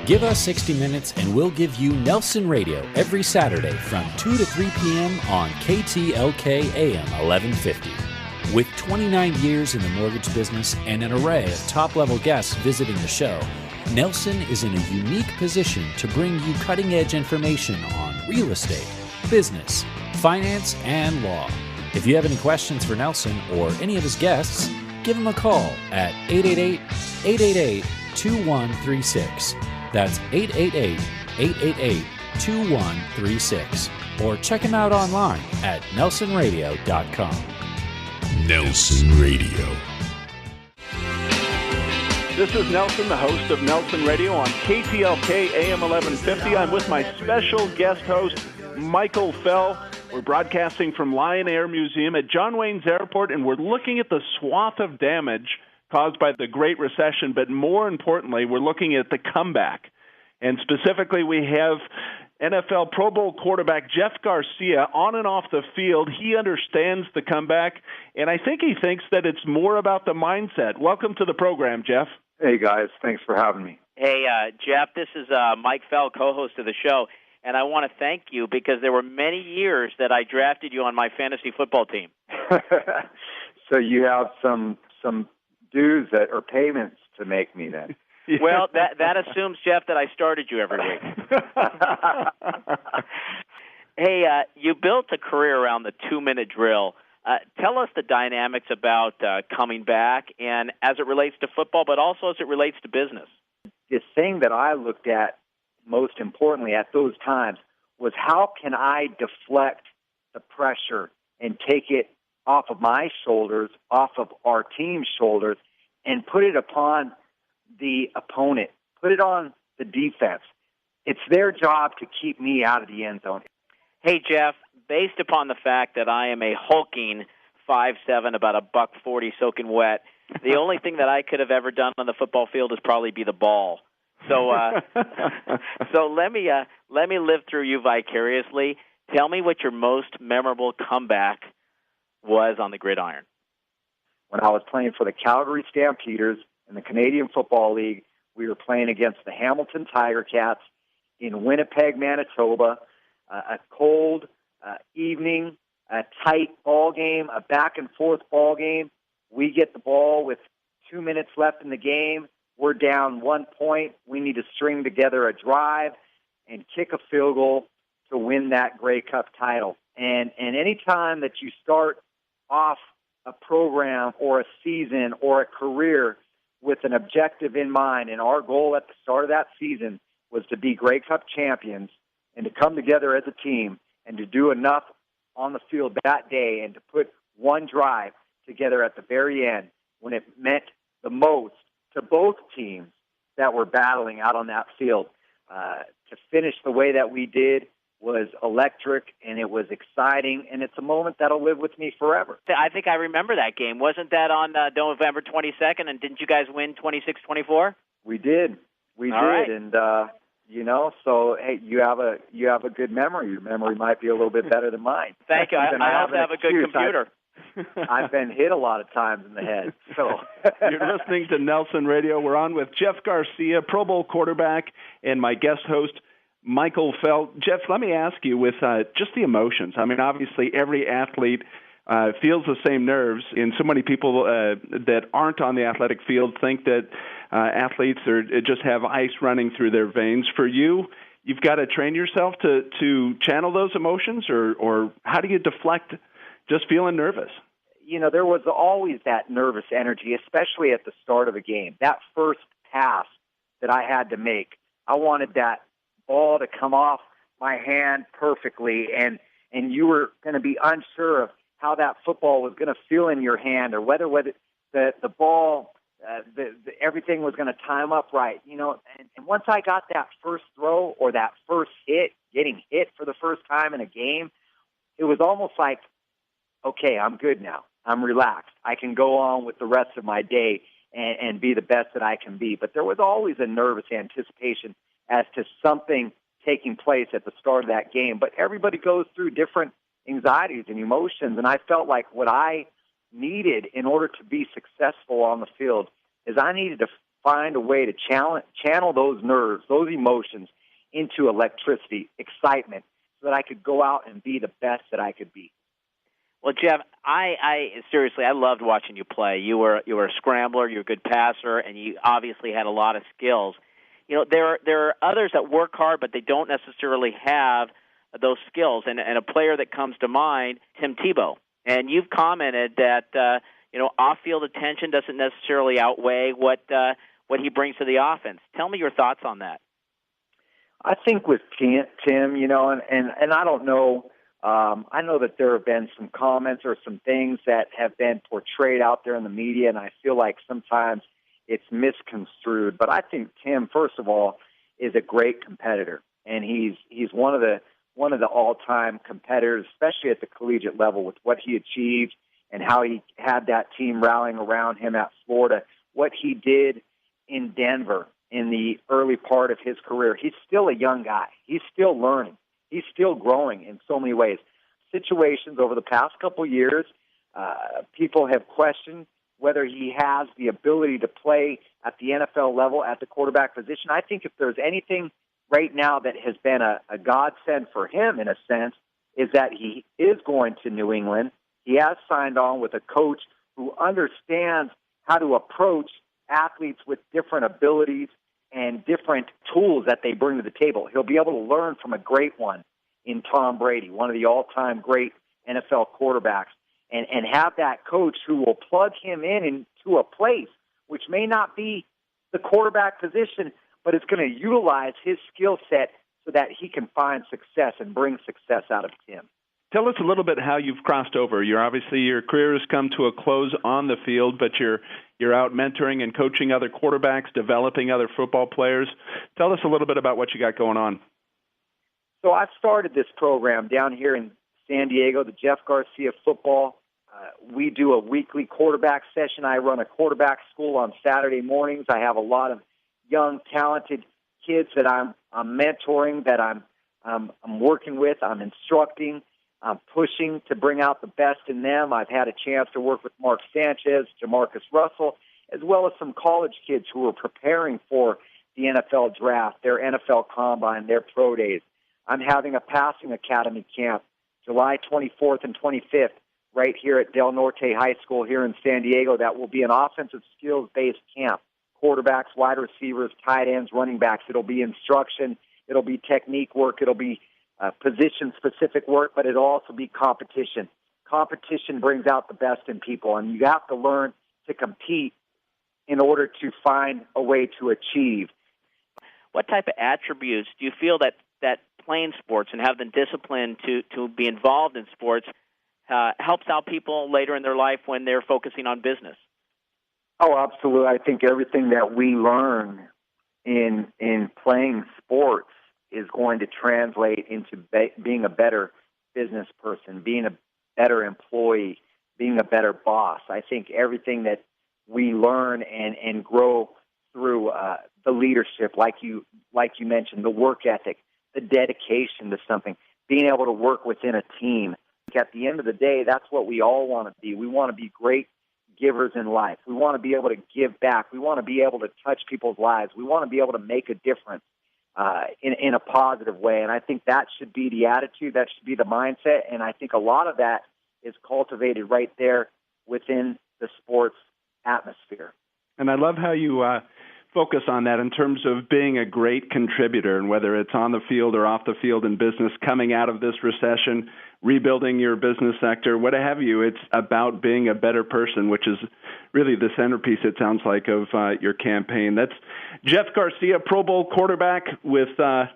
Give us 60 minutes and we'll give you Nelson Radio every Saturday from 2 to 3 p.m. on KTLK AM 1150. With 29 years in the mortgage business and an array of top-level guests visiting the show, Nelson is in a unique position to bring you cutting-edge information on real estate, business, finance, and law. If you have any questions for Nelson or any of his guests, give him a call at 888-888-2136. That's 888-888-2136. Or check him out online at nelsonradio.com. Nelson Radio. This is Nelson, the host of Nelson Radio on KTLK AM 1150. I'm with my special guest host, Michael Fell. We're broadcasting from Lion Air Museum at John Wayne's Airport, and we're looking at the swath of damage caused by the Great Recession, but more importantly, we're looking at the comeback. And specifically, we have NFL Pro Bowl quarterback Jeff Garcia on and off the field. He understands the comeback, and I think he thinks that it's more about the mindset. Welcome to the program, Jeff. Hey, guys. Thanks for having me. Hey, Jeff, this is Mike Fell, co-host of the show, and I want to thank you because there were many years that I drafted you on my fantasy football team. So you have some dues or payments to make me then. Yeah. Well, that assumes, Jeff, that I started you every week. Hey, you built a career around the 2-minute drill. Tell us the dynamics about coming back, and as it relates to football, but also as it relates to business. The thing that I looked at most importantly at those times was how can I deflect the pressure and take it off of my shoulders, off of our team's shoulders, and put it upon the opponent, put it on the defense. It's their job to keep me out of the end zone. Hey, Jeff, based upon the fact that I am a hulking 5'7", about $140 soaking wet, the only thing that I could have ever done on the football field is probably be the ball. So so let me live through you vicariously. Tell me what your most memorable comeback was on the gridiron. When I was playing for the Calgary Stampeders in the Canadian Football League, we were playing against the Hamilton Tiger Cats in Winnipeg, Manitoba. A cold evening, a tight ball game, a back-and-forth ball game. We get the ball with 2 minutes left in the game. We're down 1 point. We need to string together a drive and kick a field goal to win that Grey Cup title. And any time that you start off a program or a season or a career with an objective in mind, and our goal at the start of that season was to be Grey Cup champions and to come together as a team and to do enough on the field that day and to put one drive together at the very end when it meant the most to both teams that were battling out on that field. To finish the way that we did was electric, and it was exciting, and it's a moment that'll live with me forever. I think I remember that game. Wasn't that on November 22nd, and didn't you guys win 26-24? We did. We All did, right. And so hey, you have a good memory. Your memory might be a little bit better than mine. Thank you. I also have a good computer. I've been hit a lot of times in the head. So You're listening to Nelson Radio. We're on with Jeff Garcia, Pro Bowl quarterback, and my guest host, Michael Fell. Jeff, let me ask you with just the emotions. I mean, obviously every athlete feels the same nerves, and so many people that aren't on the athletic field think that athletes just have ice running through their veins. For you, you've got to train yourself to channel those emotions, or how do you deflect just feeling nervous? You know, there was always that nervous energy, especially at the start of a game. That first pass that I had to make, I wanted that ball to come off my hand perfectly, and you were going to be unsure of how that football was going to feel in your hand, or whether the ball, everything was going to time up right. You know, and once I got that first throw or that first hit, getting hit for the first time in a game, it was almost like, okay, I'm good now. I'm relaxed. I can go on with the rest of my day and be the best that I can be. But there was always a nervous anticipation as to something taking place at the start of that game. But everybody goes through different anxieties and emotions, and I felt like what I needed in order to be successful on the field is I needed to find a way to channel those nerves, those emotions into electricity, excitement, so that I could go out and be the best that I could be. Well, Jeff, I seriously, I loved watching you play. You were a scrambler, you're a good passer, and you obviously had a lot of skills. You know, there are others that work hard, but they don't necessarily have those skills. And a player that comes to mind, Tim Tebow. And you've commented that off-field attention doesn't necessarily outweigh what he brings to the offense. Tell me your thoughts on that. I think with Tim, and I don't know. I know that there have been some comments or some things that have been portrayed out there in the media, and I feel like sometimes it's misconstrued. But I think Tim, first of all, is a great competitor, and he's one of the all-time competitors, especially at the collegiate level, with what he achieved and how he had that team rallying around him at Florida. What he did in Denver in the early part of his career. He's still a young guy. He's still learning. He's still growing in so many ways. Situations over the past couple of years, people have questioned whether he has the ability to play at the NFL level at the quarterback position. I think if there's anything right now that has been a godsend for him, in a sense, is that he is going to New England. He has signed on with a coach who understands how to approach athletes with different abilities and different tools that they bring to the table. He'll be able to learn from a great one in Tom Brady, one of the all-time great NFL quarterbacks, and have that coach who will plug him into a place which may not be the quarterback position, but it's going to utilize his skill set so that he can find success and bring success out of Tim. Tell us a little bit how you've crossed over. Your career has come to a close on the field, but you're out mentoring and coaching other quarterbacks, developing other football players. Tell us a little bit about what you got going on. So I started this program down here in San Diego, the Jeff Garcia Football. We do a weekly quarterback session. I run a quarterback school on Saturday mornings. I have a lot of young, talented kids that I'm mentoring, that I'm working with, I'm instructing. I'm pushing to bring out the best in them. I've had a chance to work with Mark Sanchez, Jamarcus Russell, as well as some college kids who are preparing for the NFL draft, their NFL combine, their pro days. I'm having a passing academy camp July 24th and 25th right here at Del Norte High School here in San Diego. That will be an offensive skills-based camp. Quarterbacks, wide receivers, tight ends, running backs. It'll be instruction. It'll be technique work. It'll be position-specific work, but it'll also be competition. Competition brings out the best in people, and you have to learn to compete in order to find a way to achieve. What type of attributes do you feel that playing sports and having the discipline to be involved in sports helps out people later in their life when they're focusing on business? Oh, absolutely. I think everything that we learn in playing sports is going to translate into being a better business person, being a better employee, being a better boss. I think everything that we learn and grow through the leadership, like you mentioned, the work ethic, the dedication to something, being able to work within a team. At the end of the day, that's what we all want to be. We want to be great givers in life. We want to be able to give back. We want to be able to touch people's lives. We want to be able to make a difference in a positive way. And I think that should be the attitude, that should be the mindset, and I think a lot of that is cultivated right there within the sports atmosphere. And I love how you focus on that in terms of being a great contributor, and whether it's on the field or off the field in business, coming out of this recession, rebuilding your business sector, what have you. It's about being a better person, which is really the centerpiece, it sounds like, of your campaign. That's Jeff Garcia, Pro Bowl quarterback with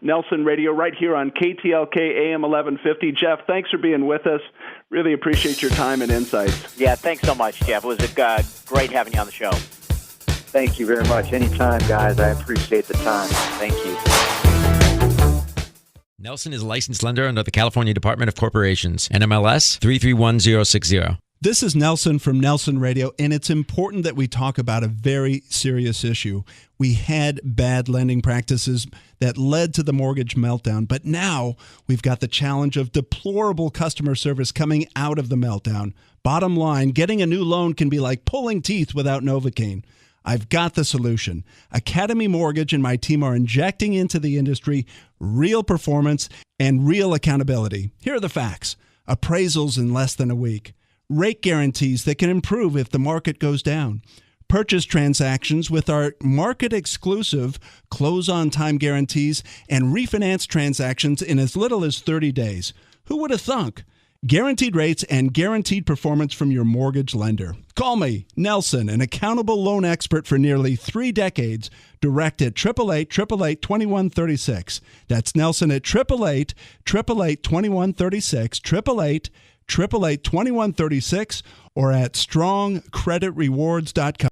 Nelson Radio right here on KTLK AM 1150. Jeff, thanks for being with us. Really appreciate your time and insights. Yeah, thanks so much, Jeff. It was great having you on the show. Thank you very much. Anytime, guys. I appreciate the time. Thank you. Nelson is a licensed lender under the California Department of Corporations, NMLS 331060. This is Nelson from Nelson Radio, and it's important that we talk about a very serious issue. We had bad lending practices that led to the mortgage meltdown, but now we've got the challenge of deplorable customer service coming out of the meltdown. Bottom line, getting a new loan can be like pulling teeth without Novocaine. I've got the solution. Academy Mortgage and my team are injecting into the industry real performance and real accountability. Here are the facts. Appraisals in less than a week. Rate guarantees that can improve if the market goes down. Purchase transactions with our market-exclusive close-on-time guarantees and refinance transactions in as little as 30 days. Who would have thunk? Guaranteed rates and guaranteed performance from your mortgage lender. Call me, Nelson, an accountable loan expert for nearly 3 decades. Direct at 888-888-2136. That's Nelson at 888-888-2136, 888-888-2136, or at strongcreditrewards.com.